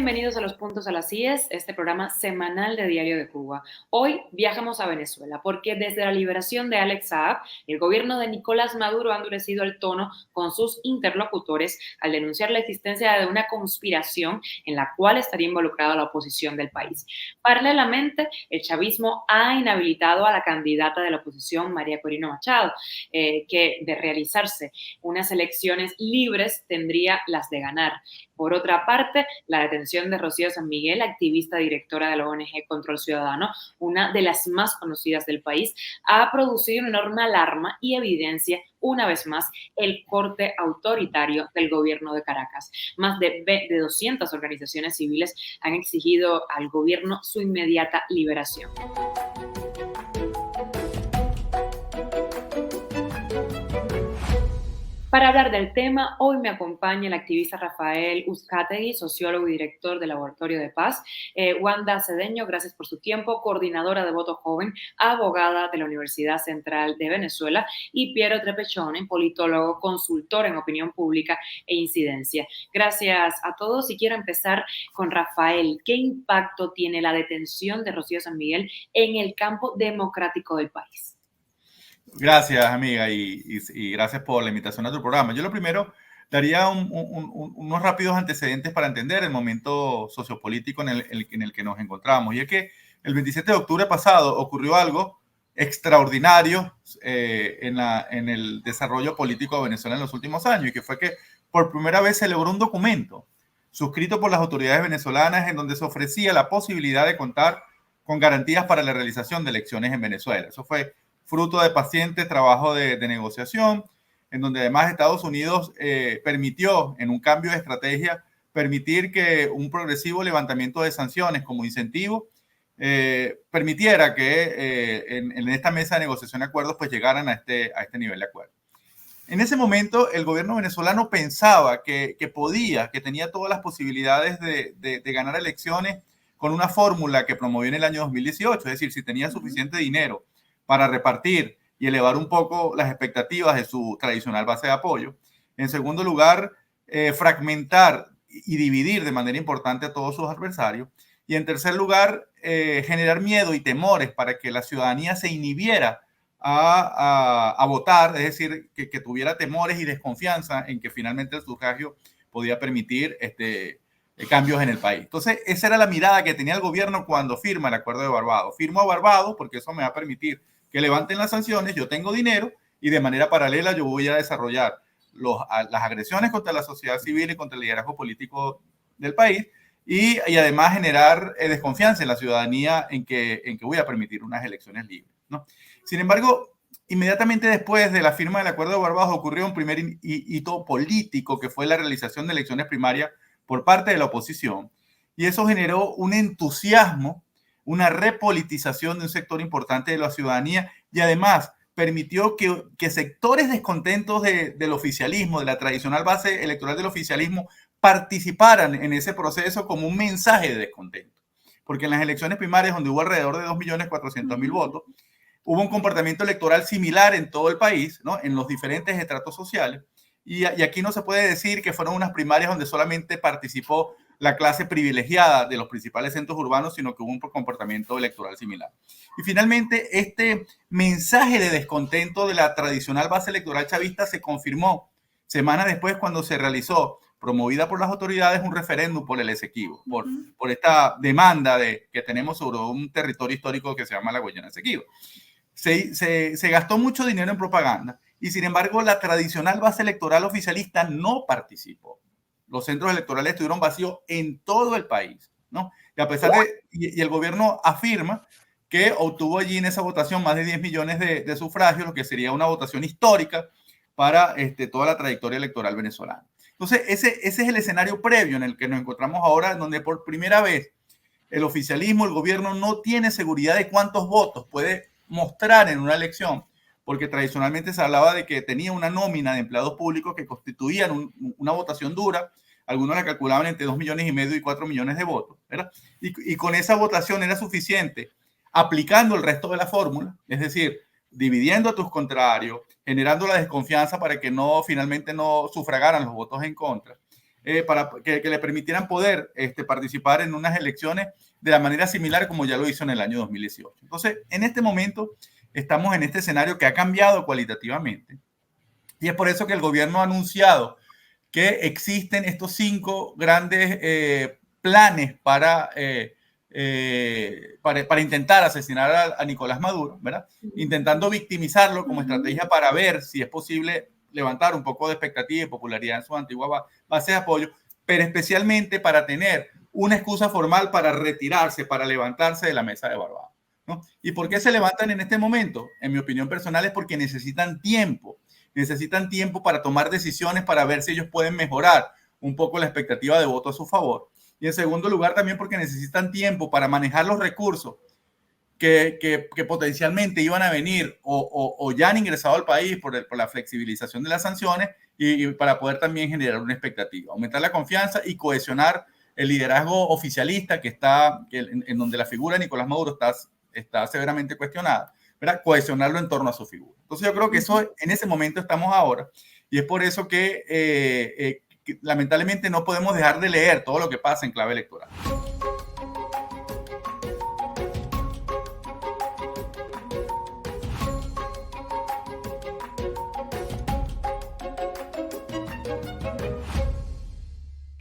bienvenidos a Los Puntos a las IES, este programa semanal de Diario de Cuba. Hoy viajamos a Venezuela porque desde la liberación de Alex Saab, el gobierno de Nicolás Maduro ha endurecido el tono con sus interlocutores al denunciar la existencia de una conspiración en la cual estaría involucrada la oposición del país. Paralelamente, el chavismo ha inhabilitado a la candidata de la oposición, María Corina Machado, que de realizarse unas elecciones libres tendría las de ganar. Por otra parte, la detención de Rocío San Miguel, activista directora de la ONG Control Ciudadano, una de las más conocidas del país, ha producido una enorme alarma y evidencia una vez más el corte autoritario del gobierno de Caracas. Más de 200 organizaciones civiles han exigido al gobierno su inmediata liberación. Para hablar del tema, hoy me acompaña el activista Rafael Uzcategui, sociólogo y director del Laboratorio de Paz, Wanda Cedeño, gracias por su tiempo, coordinadora de Voto Joven, abogada de la Universidad Central de Venezuela, y Piero Trepechone, politólogo, consultor en opinión pública e incidencia. Gracias a todos y quiero empezar con Rafael. ¿Qué impacto tiene la detención de Rocío San Miguel en el campo democrático del país? Gracias, amiga, y gracias por la invitación a tu programa. Yo lo primero daría unos rápidos antecedentes para entender el momento sociopolítico en el que nos encontramos. Y es que el 27 de octubre pasado ocurrió algo extraordinario en el desarrollo político de Venezuela en los últimos años, y que fue que por primera vez se logró un documento suscrito por las autoridades venezolanas en donde se ofrecía la posibilidad de contar con garantías para la realización de elecciones en Venezuela. Eso fue fruto de paciente trabajo de negociación, en donde además Estados Unidos permitió, en un cambio de estrategia, permitir que un progresivo levantamiento de sanciones como incentivo permitiera que en esta mesa de negociación de acuerdos pues llegaran a este nivel de acuerdo. En ese momento el gobierno venezolano pensaba que tenía todas las posibilidades de ganar elecciones con una fórmula que promovió en el año 2018, es decir, si tenía suficiente dinero para repartir y elevar un poco las expectativas de su tradicional base de apoyo. En segundo lugar, fragmentar y dividir de manera importante a todos sus adversarios. Y en tercer lugar, generar miedo y temores para que la ciudadanía se inhibiera a votar, es decir, que tuviera temores y desconfianza en que finalmente el sufragio podía permitir cambios en el país. Entonces, esa era la mirada que tenía el gobierno cuando firma el Acuerdo de Barbados. Firmo a Barbados porque eso me va a permitir que levanten las sanciones, yo tengo dinero y de manera paralela yo voy a desarrollar las agresiones contra la sociedad civil y contra el liderazgo político del país y además generar desconfianza en la ciudadanía en que voy a permitir unas elecciones libres, ¿no? Sin embargo, inmediatamente después de la firma del Acuerdo de Barbados ocurrió un primer hito político que fue la realización de elecciones primarias por parte de la oposición, y eso generó un entusiasmo, una repolitización de un sector importante de la ciudadanía, y además permitió que sectores descontentos del oficialismo, de la tradicional base electoral del oficialismo, participaran en ese proceso como un mensaje de descontento. Porque en las elecciones primarias, donde hubo alrededor de 2.400.000 votos, hubo un comportamiento electoral similar en todo el país, ¿no? En los diferentes estratos sociales. Y aquí no se puede decir que fueron unas primarias donde solamente participó la clase privilegiada de los principales centros urbanos, sino que hubo un comportamiento electoral similar. Y finalmente, este mensaje de descontento de la tradicional base electoral chavista se confirmó semanas después cuando se realizó, promovida por las autoridades, un referéndum por el Esequibo, por esta demanda que tenemos sobre un territorio histórico que se llama la Guayana Esequibo. Se gastó mucho dinero en propaganda y sin embargo la tradicional base electoral oficialista no participó. Los centros electorales estuvieron vacíos en todo el país, ¿no? Y a pesar y el gobierno afirma que obtuvo allí en esa votación más de 10 millones de sufragios, lo que sería una votación histórica para toda la trayectoria electoral venezolana. Entonces, ese es el escenario previo en el que nos encontramos ahora, donde por primera vez el oficialismo, el gobierno, no tiene seguridad de cuántos votos puede mostrar en una elección, porque tradicionalmente se hablaba de que tenía una nómina de empleados públicos que constituían una votación dura. Algunos la calculaban entre 2,5 millones y 4 millones de votos, ¿verdad? Y con esa votación era suficiente, aplicando el resto de la fórmula, es decir, dividiendo a tus contrarios, generando la desconfianza para que finalmente no sufragaran los votos en contra, para que le permitieran poder participar en unas elecciones de la manera similar como ya lo hizo en el año 2018. Entonces, en este momento estamos en este escenario que ha cambiado cualitativamente y es por eso que el gobierno ha anunciado que existen estos 5 grandes planes para intentar asesinar a Nicolás Maduro, ¿verdad? Intentando victimizarlo como estrategia para ver si es posible levantar un poco de expectativa y popularidad en su antigua base de apoyo, pero especialmente para tener una excusa formal para retirarse, para levantarse de la mesa de Barbados, ¿no? ¿Y por qué se levantan en este momento? En mi opinión personal es porque necesitan tiempo para tomar decisiones, para ver si ellos pueden mejorar un poco la expectativa de voto a su favor. Y en segundo lugar, también porque necesitan tiempo para manejar los recursos que potencialmente iban a venir o ya han ingresado al país por la flexibilización de las sanciones y para poder también generar una expectativa, aumentar la confianza y cohesionar el liderazgo oficialista en donde la figura de Nicolás Maduro está severamente cuestionada, ¿verdad? Cohesionarlo en torno a su figura. Entonces yo creo que eso, en ese momento estamos ahora y es por eso que lamentablemente no podemos dejar de leer todo lo que pasa en clave electoral.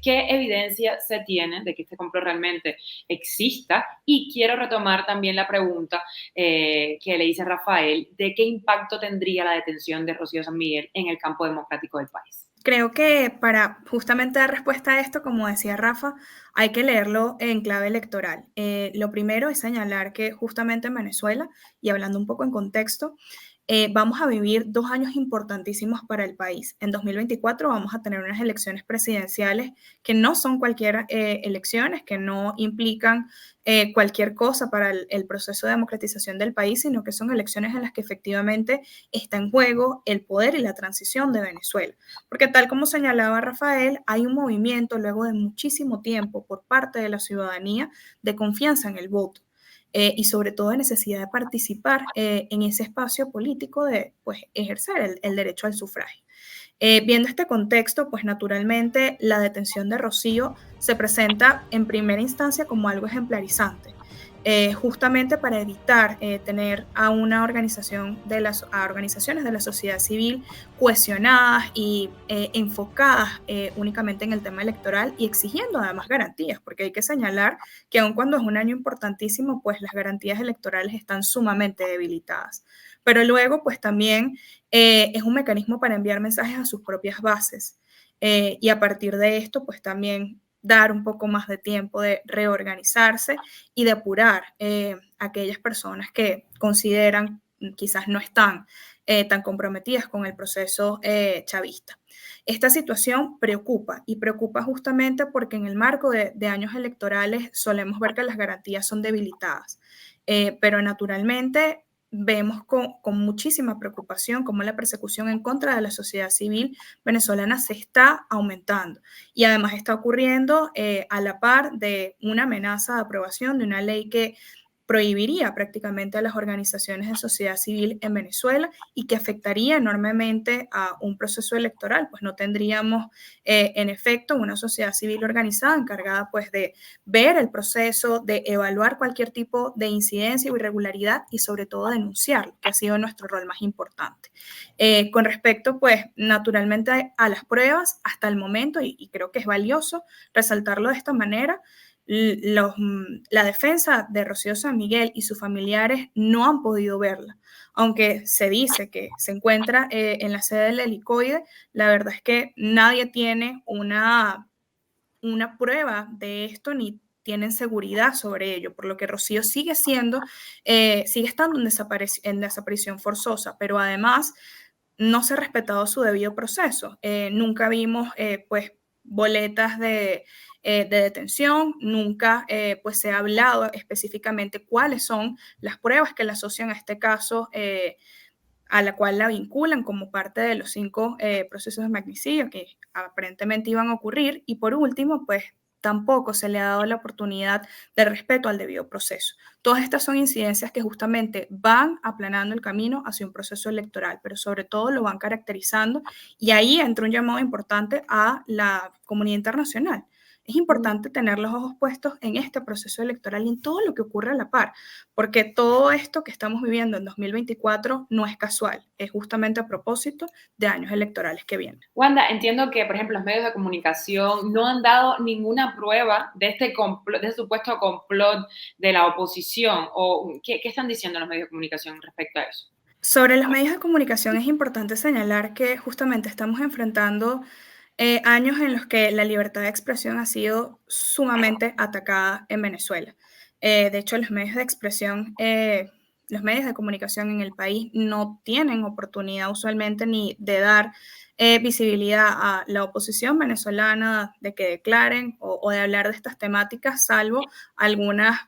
¿Qué evidencia se tiene de que este complot realmente exista? Y quiero retomar también la pregunta que le hice a Rafael de qué impacto tendría la detención de Rocío San Miguel en el campo democrático del país. Creo que para justamente dar respuesta a esto, como decía Rafa, hay que leerlo en clave electoral. Lo primero es señalar que justamente en Venezuela, y hablando un poco en contexto, vamos a vivir 2 años importantísimos para el país. En 2024 vamos a tener unas elecciones presidenciales que no son cualquier elecciones, que no implican cualquier cosa para el proceso de democratización del país, sino que son elecciones en las que efectivamente está en juego el poder y la transición de Venezuela. Porque tal como señalaba Rafael, hay un movimiento luego de muchísimo tiempo por parte de la ciudadanía de confianza en el voto. Y sobre todo de necesidad de participar en ese espacio político de pues, ejercer el derecho al sufragio. Viendo este contexto, pues naturalmente la detención de Rocío se presenta en primera instancia como algo ejemplarizante, justamente para evitar tener a una organización a organizaciones de la sociedad civil cohesionadas y enfocadas únicamente en el tema electoral y exigiendo además garantías, porque hay que señalar que aun cuando es un año importantísimo, pues las garantías electorales están sumamente debilitadas. Pero luego, pues también es un mecanismo para enviar mensajes a sus propias bases y a partir de esto, pues también dar un poco más de tiempo de reorganizarse y depurar aquellas personas que consideran quizás no están tan comprometidas con el proceso chavista. Esta situación preocupa y preocupa justamente porque en el marco de años electorales solemos ver que las garantías son debilitadas, pero naturalmente vemos con muchísima preocupación cómo la persecución en contra de la sociedad civil venezolana se está aumentando y además está ocurriendo a la par de una amenaza de aprobación de una ley que prohibiría prácticamente a las organizaciones de sociedad civil en Venezuela y que afectaría enormemente a un proceso electoral, pues no tendríamos en efecto una sociedad civil organizada encargada pues de ver el proceso, de evaluar cualquier tipo de incidencia o irregularidad y sobre todo denunciarlo, que ha sido nuestro rol más importante. Con respecto pues naturalmente a las pruebas, hasta el momento, y creo que es valioso resaltarlo de esta manera, la defensa de Rocío San Miguel y sus familiares no han podido verla. Aunque se dice que se encuentra en la sede del helicoide, la verdad es que nadie tiene una prueba de esto ni tienen seguridad sobre ello, por lo que Rocío sigue estando en desaparición forzosa, pero además no se ha respetado su debido proceso. Nunca vimos pues boletas de detención, nunca pues se ha hablado específicamente cuáles son las pruebas que la asocian a este caso, a la cual la vinculan como parte de los 5 procesos de magnicidio que aparentemente iban a ocurrir. Y por último, pues tampoco se le ha dado la oportunidad de respeto al debido proceso. Todas estas son incidencias que justamente van aplanando el camino hacia un proceso electoral, pero sobre todo lo van caracterizando, y ahí entra un llamado importante a la comunidad internacional. Es importante tener los ojos puestos en este proceso electoral y en todo lo que ocurre a la par, porque todo esto que estamos viviendo en 2024 no es casual, es justamente a propósito de años electorales que vienen. Wanda, entiendo que, por ejemplo, los medios de comunicación no han dado ninguna prueba de este supuesto complot de la oposición, o ¿qué están diciendo los medios de comunicación respecto a eso? Sobre los medios de comunicación es importante señalar que justamente estamos enfrentando años en los que la libertad de expresión ha sido sumamente atacada en Venezuela. De hecho, los medios de expresión, los medios de comunicación en el país no tienen oportunidad usualmente ni de dar visibilidad a la oposición venezolana, de que declaren o de hablar de estas temáticas, salvo algunas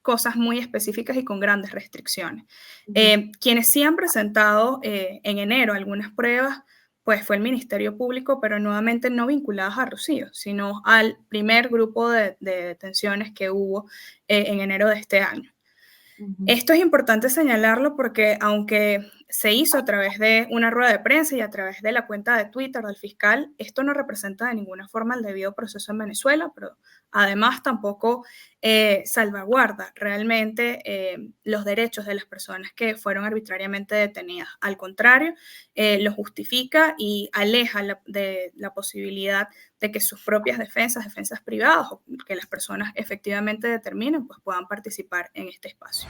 cosas muy específicas y con grandes restricciones. Quienes sí han presentado en enero algunas pruebas, pues fue el Ministerio Público, pero nuevamente no vinculadas a Rocío, sino al primer grupo de detenciones que hubo en enero de este año. Esto es importante señalarlo porque aunque se hizo a través de una rueda de prensa y a través de la cuenta de Twitter del fiscal, esto no representa de ninguna forma el debido proceso en Venezuela, pero además tampoco salvaguarda realmente los derechos de las personas que fueron arbitrariamente detenidas. Al contrario, lo justifica y aleja de la posibilidad de que sus propias defensas privadas o que las personas efectivamente determinen, pues puedan participar en este espacio.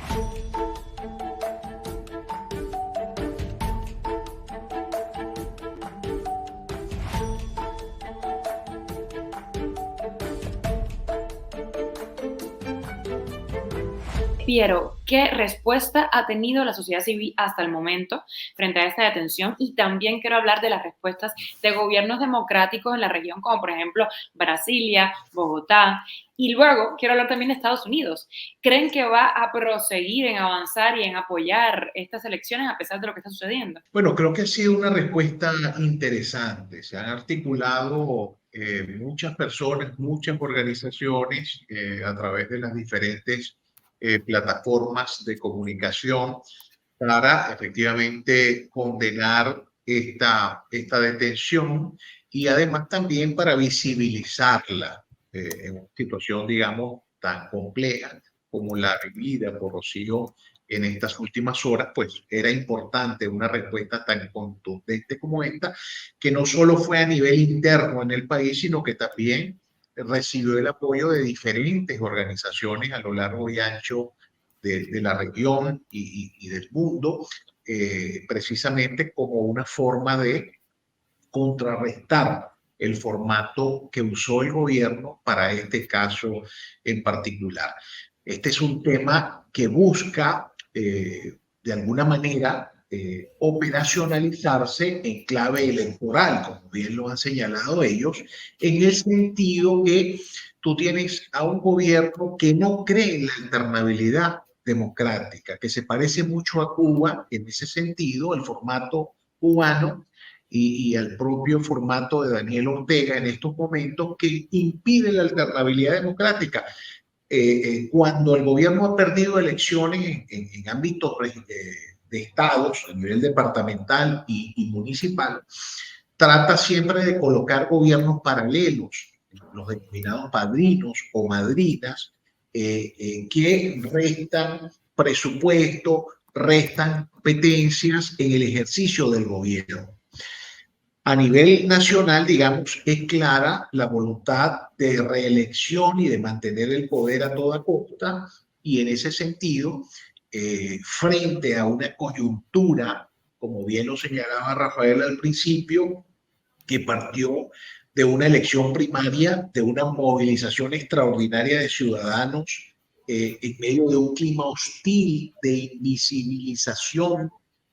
Piero, ¿qué respuesta ha tenido la sociedad civil hasta el momento frente a esta detención? Y también quiero hablar de las respuestas de gobiernos democráticos en la región, como por ejemplo Brasilia, Bogotá. Y luego quiero hablar también de Estados Unidos. ¿Creen que va a proseguir en avanzar y en apoyar estas elecciones a pesar de lo que está sucediendo? Bueno, creo que ha sido una respuesta interesante. Se han articulado muchas personas, muchas organizaciones a través de las diferentes plataformas de comunicación para efectivamente condenar esta detención y además también para visibilizarla en una situación, digamos, tan compleja como la vivida por Rocío en estas últimas horas, pues era importante una respuesta tan contundente como esta, que no solo fue a nivel interno en el país, sino que también recibió el apoyo de diferentes organizaciones a lo largo y ancho de la región y del mundo, precisamente como una forma de contrarrestar el formato que usó el gobierno para este caso en particular. Este es un tema que busca, de alguna manera, operacionalizarse en clave electoral, como bien lo han señalado ellos, en el sentido que tú tienes a un gobierno que no cree en la alternabilidad democrática, que se parece mucho a Cuba en ese sentido, el formato cubano, y al propio formato de Daniel Ortega en estos momentos, que impide la alternabilidad democrática. Cuando el gobierno ha perdido elecciones en ámbitos de estados, a nivel departamental y municipal, trata siempre de colocar gobiernos paralelos, los denominados padrinos o madrinas, que restan presupuesto, restan competencias en el ejercicio del gobierno. A nivel nacional, digamos, es clara la voluntad de reelección y de mantener el poder a toda costa, y en ese sentido, frente a una coyuntura, como bien lo señalaba Rafael al principio, que partió de una elección primaria, de una movilización extraordinaria de ciudadanos en medio de un clima hostil de invisibilización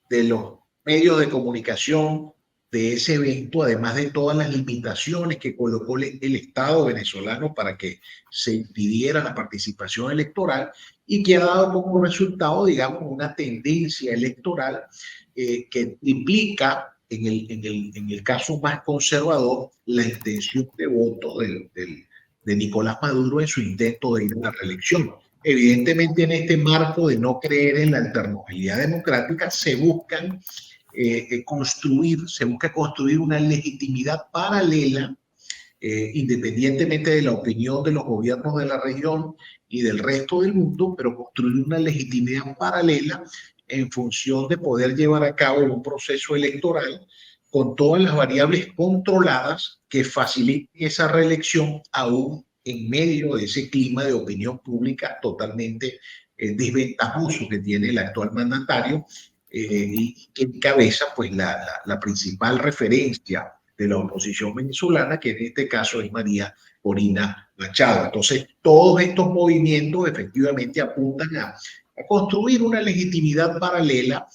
de los medios de comunicación de ese evento, además de todas las limitaciones que colocó el Estado venezolano para que se impidiera la participación electoral, y que ha dado como resultado, digamos, una tendencia electoral que implica, en el caso más conservador, la intención de voto de de Nicolás Maduro en su intento de ir a la reelección. Evidentemente, en este marco de no creer en la alternabilidad democrática, se busca construir una legitimidad paralela, independientemente de la opinión de los gobiernos de la región y del resto del mundo, pero construir una legitimidad paralela en función de poder llevar a cabo un proceso electoral con todas las variables controladas que faciliten esa reelección aún en medio de ese clima de opinión pública totalmente desventajoso que tiene el actual mandatario, y que encabeza pues la principal referencia de la oposición venezolana, que en este caso es María Corina Machado. Entonces, todos estos movimientos efectivamente apuntan a construir una legitimidad paralela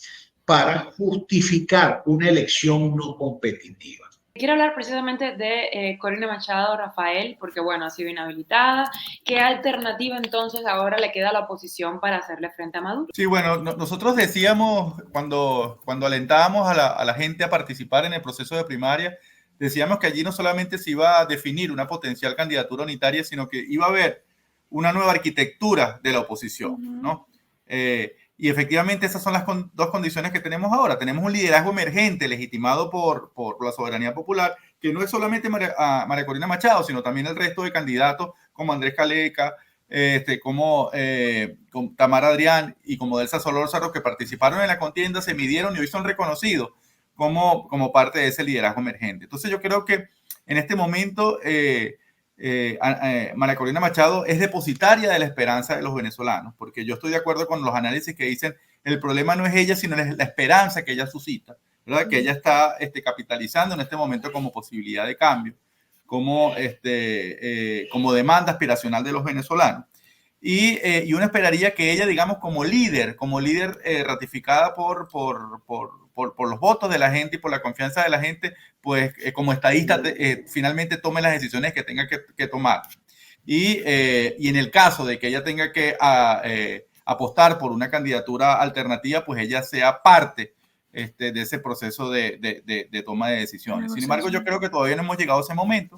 para justificar una elección no competitiva. Quiero hablar precisamente de Corina Machado, Rafael, porque bueno, ha sido inhabilitada. ¿Qué alternativa entonces ahora le queda a la oposición para hacerle frente a Maduro? Sí, bueno, nosotros decíamos cuando alentábamos a la gente a participar en el proceso de primaria, decíamos que allí no solamente se iba a definir una potencial candidatura unitaria, sino que iba a haber una nueva arquitectura de la oposición, ¿no? Y efectivamente esas son las dos condiciones que tenemos ahora. Tenemos un liderazgo emergente legitimado por la soberanía popular, que no es solamente María Corina Machado, sino también el resto de candidatos como Andrés Caleca, como Tamara Adrián y como Delsa Solórzano, que participaron en la contienda, se midieron y hoy son reconocidos como parte de ese liderazgo emergente. Entonces yo creo que en este momento María Corina Machado es depositaria de la esperanza de los venezolanos, porque yo estoy de acuerdo con los análisis que dicen el problema no es ella, sino la esperanza que ella suscita, ¿verdad? Que ella está capitalizando en este momento como posibilidad de cambio, como demanda aspiracional de los venezolanos. Y uno esperaría que ella, digamos, como líder ratificada por los votos de la gente y por la confianza de la gente, pues como estadista finalmente tome las decisiones que tenga que tomar. Y en el caso de que ella tenga que apostar por una candidatura alternativa, pues ella sea parte de ese proceso de toma de decisiones. Sin embargo, yo creo que todavía no hemos llegado a ese momento.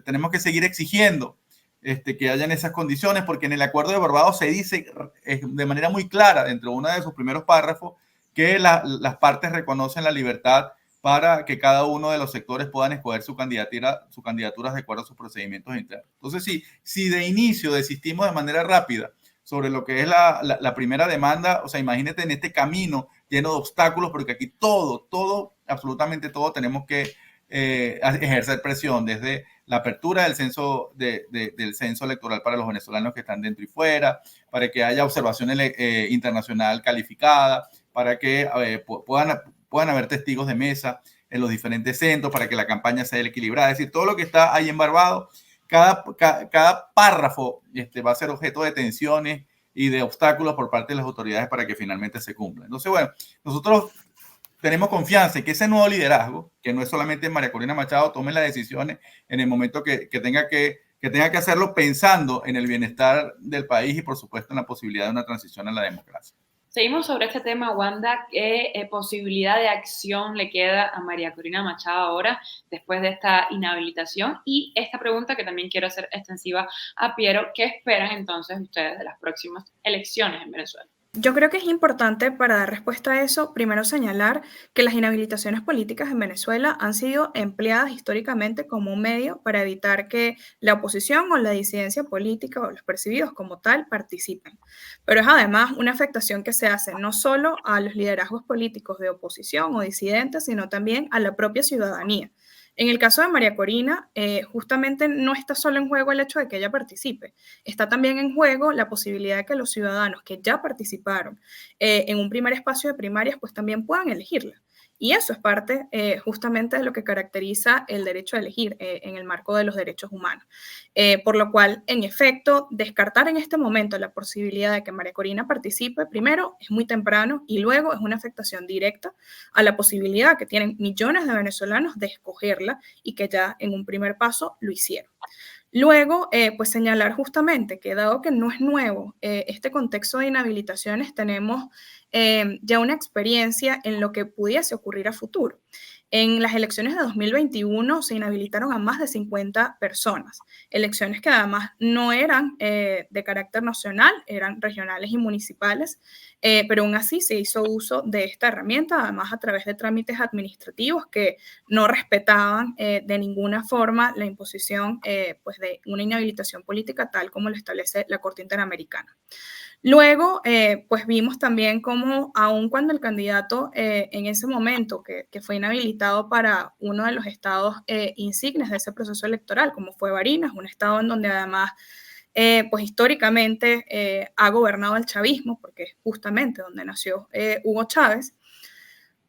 Tenemos que seguir exigiendo que hayan esas condiciones, porque en el acuerdo de Barbados se dice de manera muy clara, dentro de uno de sus primeros párrafos, que las partes reconocen la libertad para que cada uno de los sectores puedan escoger sus candidaturas de acuerdo a sus procedimientos internos. Entonces, si de inicio desistimos de manera rápida sobre lo que es la primera demanda, o sea, imagínate en este camino lleno de obstáculos, porque aquí absolutamente todo tenemos que ejercer presión, desde la apertura del censo electoral para los venezolanos que están dentro y fuera, para que haya observación internacional calificada, para que puedan haber testigos de mesa en los diferentes centros, para que la campaña sea equilibrada. Es decir, todo lo que está ahí en Barbados, cada párrafo va a ser objeto de tensiones y de obstáculos por parte de las autoridades para que finalmente se cumpla. Entonces, bueno, nosotros tenemos confianza en que ese nuevo liderazgo, que no es solamente María Corina Machado, tome las decisiones en el momento que tenga que hacerlo, pensando en el bienestar del país y, por supuesto, en la posibilidad de una transición a la democracia. Seguimos sobre este tema, Wanda. ¿Qué posibilidad de acción le queda a María Corina Machado ahora, después de esta inhabilitación? Y esta pregunta que también quiero hacer extensiva a Piero, ¿qué esperan entonces ustedes de las próximas elecciones en Venezuela? Yo creo que es importante, para dar respuesta a eso, primero señalar que las inhabilitaciones políticas en Venezuela han sido empleadas históricamente como un medio para evitar que la oposición o la disidencia política o los percibidos como tal participen. Pero es además una afectación que se hace no solo a los liderazgos políticos de oposición o disidentes, sino también a la propia ciudadanía. En el caso de María Corina, justamente no está solo en juego el hecho de que ella participe, está también en juego la posibilidad de que los ciudadanos que ya participaron en un primer espacio de primarias, pues también puedan elegirla. Y eso es parte justamente de lo que caracteriza el derecho a elegir en el marco de los derechos humanos. Por lo cual, en efecto, descartar en este momento la posibilidad de que María Corina participe, primero, es muy temprano, y luego es una afectación directa a la posibilidad que tienen millones de venezolanos de escogerla, y que ya en un primer paso lo hicieron. Luego, pues señalar justamente que, dado que no es nuevo este contexto de inhabilitaciones, tenemos ya una experiencia en lo que pudiese ocurrir a futuro. En las elecciones de 2021 se inhabilitaron a más de 50 personas, elecciones que además no eran de carácter nacional, eran regionales y municipales, pero aún así se hizo uso de esta herramienta, además a través de trámites administrativos que no respetaban de ninguna forma la imposición pues de una inhabilitación política tal como lo establece la Corte Interamericana. Luego, pues vimos también cómo, aun cuando el candidato en ese momento que fue inhabilitado para uno de los estados insignes de ese proceso electoral, como fue Barinas, un estado en donde además, pues históricamente ha gobernado el chavismo, porque es justamente donde nació Hugo Chávez,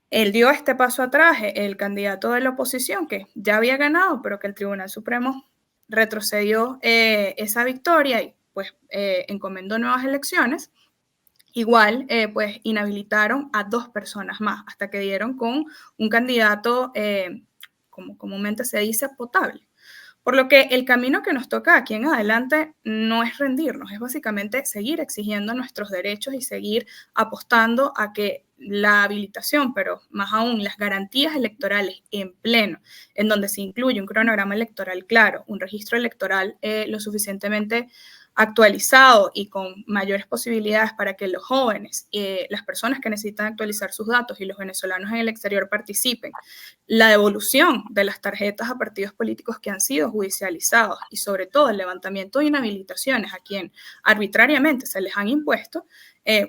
él dio este paso atrás, el candidato de la oposición, que ya había ganado, pero que el Tribunal Supremo retrocedió esa victoria y pues encomendó nuevas elecciones. Igual, pues inhabilitaron a 2 personas más, hasta que dieron con un candidato, como comúnmente se dice, potable. Por lo que el camino que nos toca aquí en adelante no es rendirnos, es básicamente seguir exigiendo nuestros derechos y seguir apostando a que la habilitación, pero más aún las garantías electorales en pleno, en donde se incluye un cronograma electoral claro, un registro electoral lo suficientemente actualizado y con mayores posibilidades para que los jóvenes, las personas que necesitan actualizar sus datos y los venezolanos en el exterior participen, la devolución de las tarjetas a partidos políticos que han sido judicializados y sobre todo el levantamiento de inhabilitaciones a quien arbitrariamente se les han impuesto,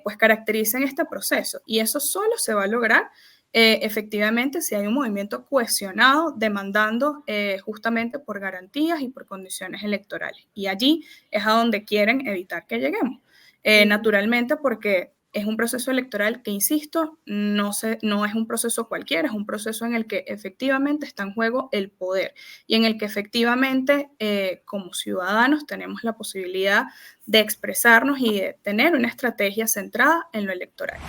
pues caracterizan este proceso. Y eso solo se va a lograr efectivamente si hay un movimiento cohesionado demandando justamente por garantías y por condiciones electorales. Y allí es a donde quieren evitar que lleguemos. Naturalmente porque es un proceso electoral que, insisto, no es un proceso cualquiera, es un proceso en el que efectivamente está en juego el poder y en el que efectivamente como ciudadanos tenemos la posibilidad de expresarnos y de tener una estrategia centrada en lo electoral.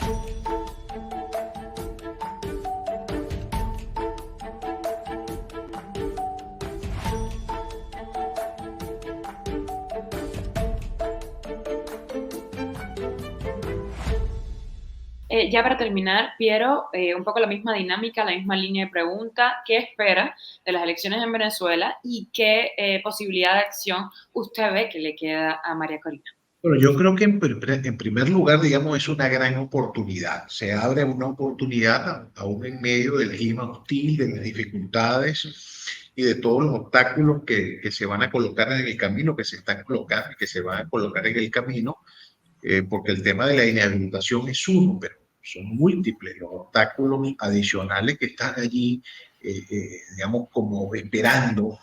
Ya para terminar, Piero, un poco la misma dinámica, la misma línea de pregunta. ¿Qué espera de las elecciones en Venezuela y qué posibilidad de acción usted ve que le queda a María Corina? Bueno, yo creo que en primer lugar, digamos, es una gran oportunidad. Se abre una oportunidad aún en medio del clima hostil, de las dificultades y de todos los obstáculos que se van a colocar en el camino, que se están colocando y que se van a colocar en el camino, porque el tema de la inhabilitación es uno, pero son múltiples los obstáculos adicionales que están allí, digamos, como esperando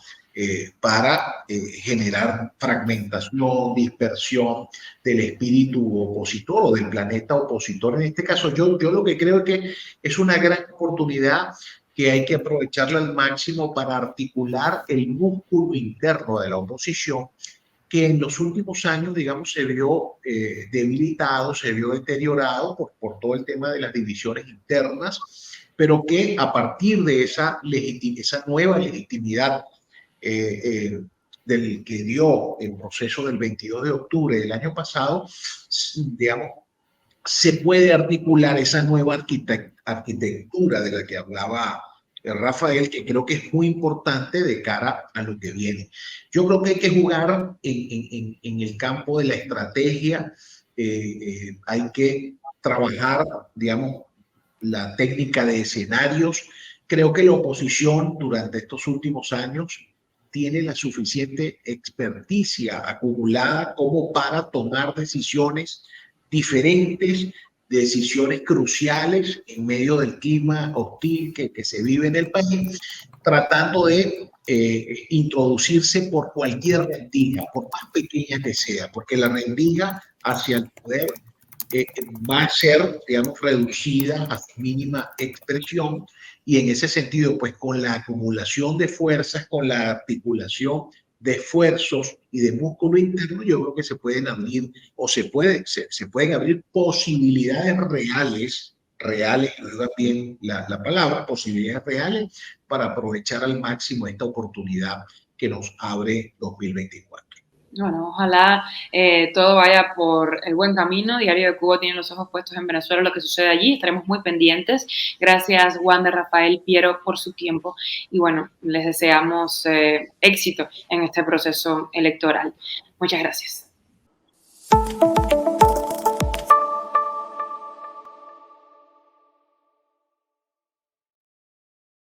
para generar fragmentación, dispersión del espíritu opositor o del planeta opositor. En este caso, yo lo que creo es que es una gran oportunidad que hay que aprovecharla al máximo para articular el músculo interno de la oposición, que en los últimos años, digamos, se vio debilitado, se vio deteriorado por todo el tema de las divisiones internas, pero que a partir de esa nueva legitimidad del que dio el proceso del 22 de octubre del año pasado, digamos, se puede articular esa nueva arquitectura de la que hablaba Rafael, que creo que es muy importante de cara a lo que viene. Yo creo que hay que jugar en el campo de la estrategia, hay que trabajar, digamos, la técnica de escenarios. Creo que la oposición durante estos últimos años tiene la suficiente experticia acumulada como para tomar decisiones diferentes, decisiones cruciales en medio del clima hostil que se vive en el país, tratando de introducirse por cualquier rendija, por más pequeña que sea, porque la rendija hacia el poder va a ser, digamos, reducida a su mínima expresión, y en ese sentido, pues con la acumulación de fuerzas, con la articulación de esfuerzos y de músculo interno, yo creo que se pueden abrir o se pueden abrir posibilidades reales, oigan bien la palabra, posibilidades reales para aprovechar al máximo esta oportunidad que nos abre 2024. Bueno, ojalá todo vaya por el buen camino. Diario de Cuba tiene los ojos puestos en Venezuela, lo que sucede allí. Estaremos muy pendientes. Gracias, Wanda, Rafael, Piero, por su tiempo. Y bueno, les deseamos éxito en este proceso electoral. Muchas gracias.